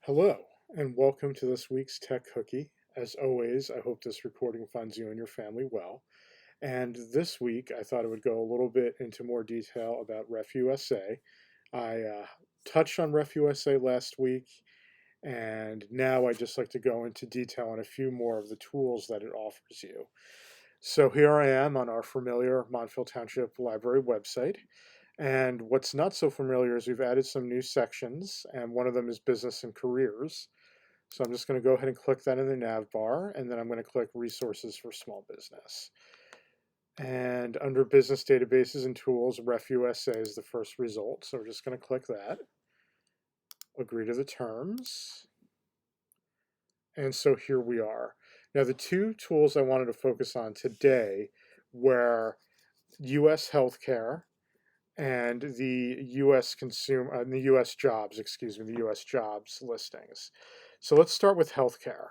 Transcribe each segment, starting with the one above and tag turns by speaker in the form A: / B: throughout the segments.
A: Hello, and welcome to this week's Tech Cookie. As always, I hope this recording finds you and your family well. And this week, I thought I would go a little bit into more detail about RefUSA. I touched on RefUSA last week, and now I just like to go into detail on a few more of the tools that it offers you. So here I am on our familiar Montville Township Library website. And what's not so familiar is we've added some new sections, and one of them is business and careers. So I'm just going to go ahead and click that in the nav bar, and then I'm going to click resources for small business. And under business databases and tools, RefUSA is the first result. So we're just going to click that, agree to the terms. And so here we are. Now the two tools I wanted to focus on today were US healthcare and the U.S. consumer and the U.S. jobs, the U.S. jobs listings. So let's start with healthcare.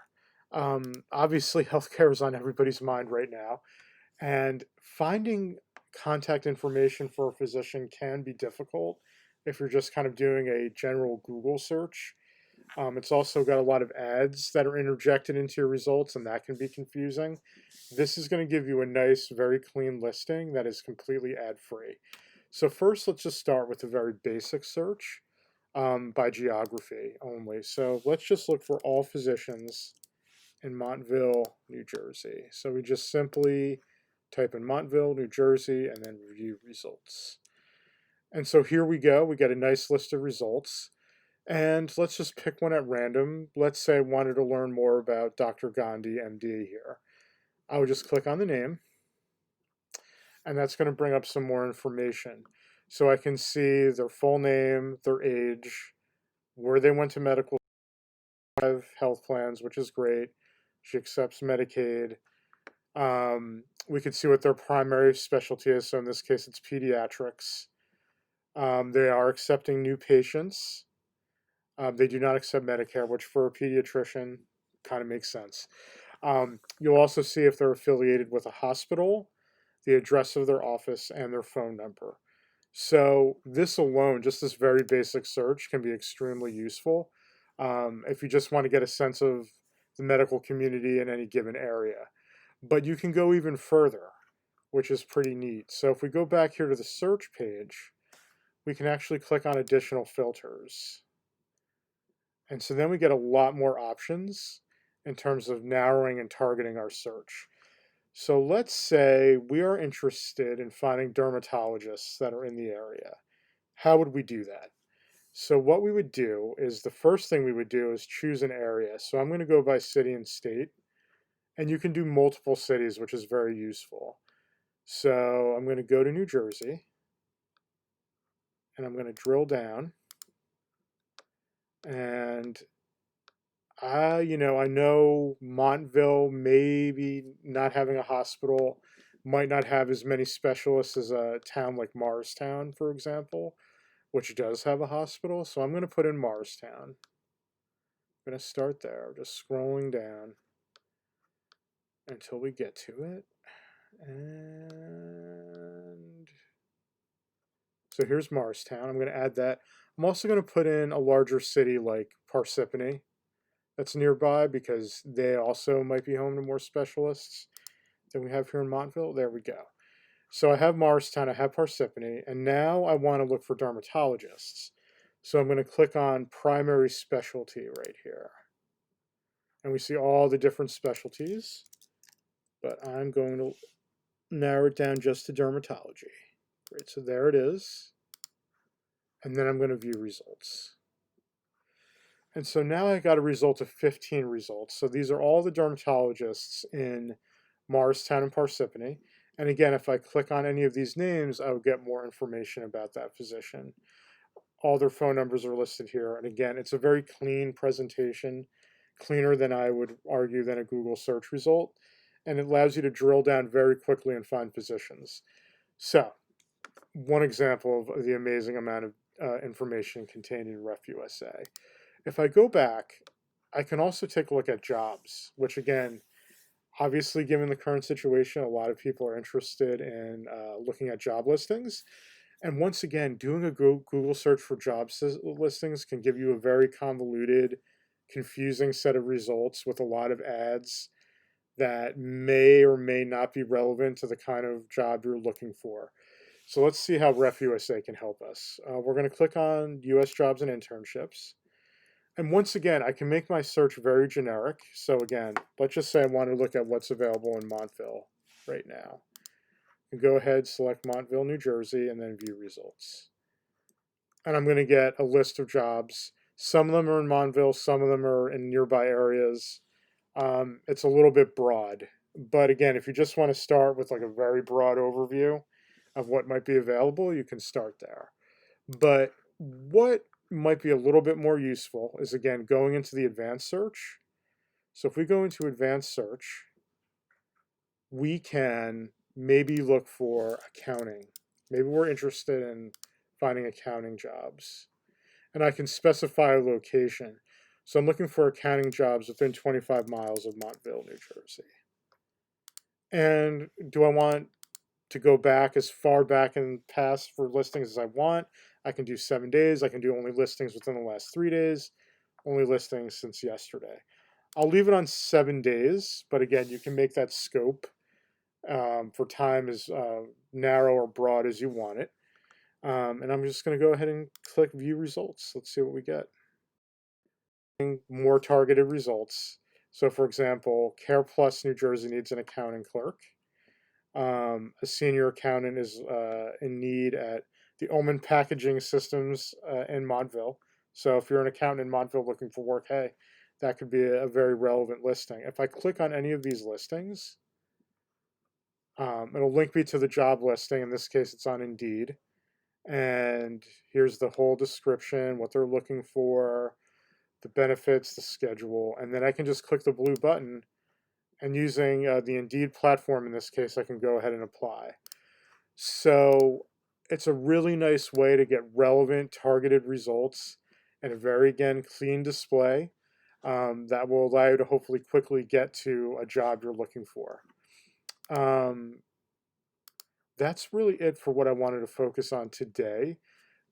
A: Obviously, healthcare is on everybody's mind right now, and finding contact information for a physician can be difficult if you're just kind of doing a general Google search. It's also got a lot of ads that are interjected into your results, and that can be confusing. This is going to give you a nice, very clean listing that is completely ad-free. So first, let's just start with a very basic search by geography only. So let's just look for all physicians in Montville, New Jersey. So we just simply type in Montville, New Jersey, and then review results. And so here we go. We get a nice list of results. And let's just pick one at random. Let's say I wanted to learn more about Dr. Gandhi, MD here. I would just click on the name, and that's going to bring up some more information. So I can see their full name, their age, where they went to medical, have health plans, which is great. She accepts Medicaid. We can see what their primary specialty is. So in this case, it's pediatrics. They are accepting new patients. They do not accept Medicare, which for a pediatrician kind of makes sense. You'll also see if they're affiliated with a hospital, the address of their office, and their phone number. So this alone, just this very basic search, can be extremely useful if you just want to get a sense of the medical community in any given area. But you can go even further, which is pretty neat. So if we go back here to the search page, we can actually click on additional filters. And so then we get a lot more options in terms of narrowing and targeting our search. So let's say we are interested in finding dermatologists that are in the area. How would we do that? So what we would do is the first thing we would do is choose an area. So I'm going to go by city and state, and you can do multiple cities, which is very useful. So I'm going to go to New Jersey, and I'm going to drill down, and I know Montville maybe not having a hospital might not have as many specialists as a town like Morristown, for example, which does have a hospital. So I'm going to put in Morristown. I'm going to start there, just scrolling down until we get to it. And so here's Morristown. I'm going to add that. I'm also going to put in a larger city like Parsippany that's nearby because they also might be home to more specialists than we have here in Montville. There we go. So I have Morristown, I have Parsippany, and now I want to look for dermatologists. So I'm going to click on primary specialty right here. And we see all the different specialties, but I'm going to narrow it down just to dermatology. Great, so there it is. And then I'm going to view results. And so now I got a result of 15 results. So these are all the dermatologists in Morristown and Parsippany. And again, if I click on any of these names, I would get more information about that physician. All their phone numbers are listed here. And again, it's a very clean presentation, cleaner than I would argue than a Google search result. And it allows you to drill down very quickly and find physicians. So one example of the amazing amount of information contained in RefUSA. If I go back, I can also take a look at jobs, which again, obviously given the current situation, a lot of people are interested in looking at job listings. And once again, doing a Google search for job listings can give you a very convoluted confusing set of results with a lot of ads that may or may not be relevant to the kind of job you're looking for. So let's see how RefUSA can help us. We're going to click on US jobs and internships. And once again, I can make my search very generic. So again, let's just say I want to look at what's available in Montville right now. And go ahead, select Montville, New Jersey, and then view results. And I'm going to get a list of jobs. Some of them are in Montville, some of them are in nearby areas. It's a little bit broad. But again, if you just want to start with like a very broad overview of what might be available, you can start there. But what might be a little bit more useful is, again, going into the advanced search. So if we go into advanced search, we can maybe look for accounting. Maybe we're interested in finding accounting jobs. And I can specify a location. So I'm looking for accounting jobs within 25 miles of Montville, New Jersey. And do I want to go back as far back in past for listings as I want? I can do 7 days. I can do only listings within the last 3 days, only listings since yesterday. I'll leave it on 7 days, but again, you can make that scope for time as narrow or broad as you want it. And I'm just going to go ahead and click view results. Let's see what we get. More targeted results. So for example, Care Plus New Jersey needs an accounting clerk. A senior accountant is in need at the Ullman Packaging Systems in Montville. So if you're an accountant in Montville looking for work, hey, that could be a very relevant listing. If I click on any of these listings, it'll link me to the job listing. In this case, it's on Indeed. And here's the whole description, what they're looking for, the benefits, the schedule. And then I can just click the blue button, and using the Indeed platform in this case, I can go ahead and apply. So it's a really nice way to get relevant, targeted results and a very, again, clean display that will allow you to hopefully quickly get to a job you're looking for. That's really it for what I wanted to focus on today.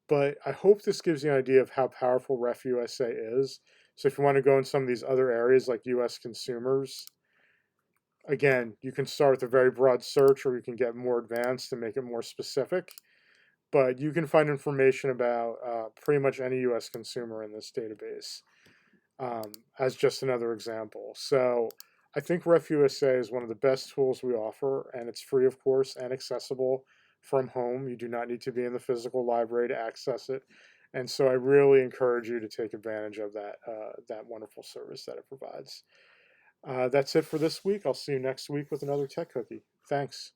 A: But I hope this gives you an idea of how powerful RefUSA is. So if you want to go in some of these other areas like US consumers, again, you can start with a very broad search, or you can get more advanced and make it more specific. But you can find information about pretty much any US consumer in this database as just another example. So I think RefUSA is one of the best tools we offer, and it's free, of course, and accessible from home. You do not need to be in the physical library to access it. And so I really encourage you to take advantage of that wonderful service that it provides. That's it for this week. I'll see you next week with another tech cookie. Thanks.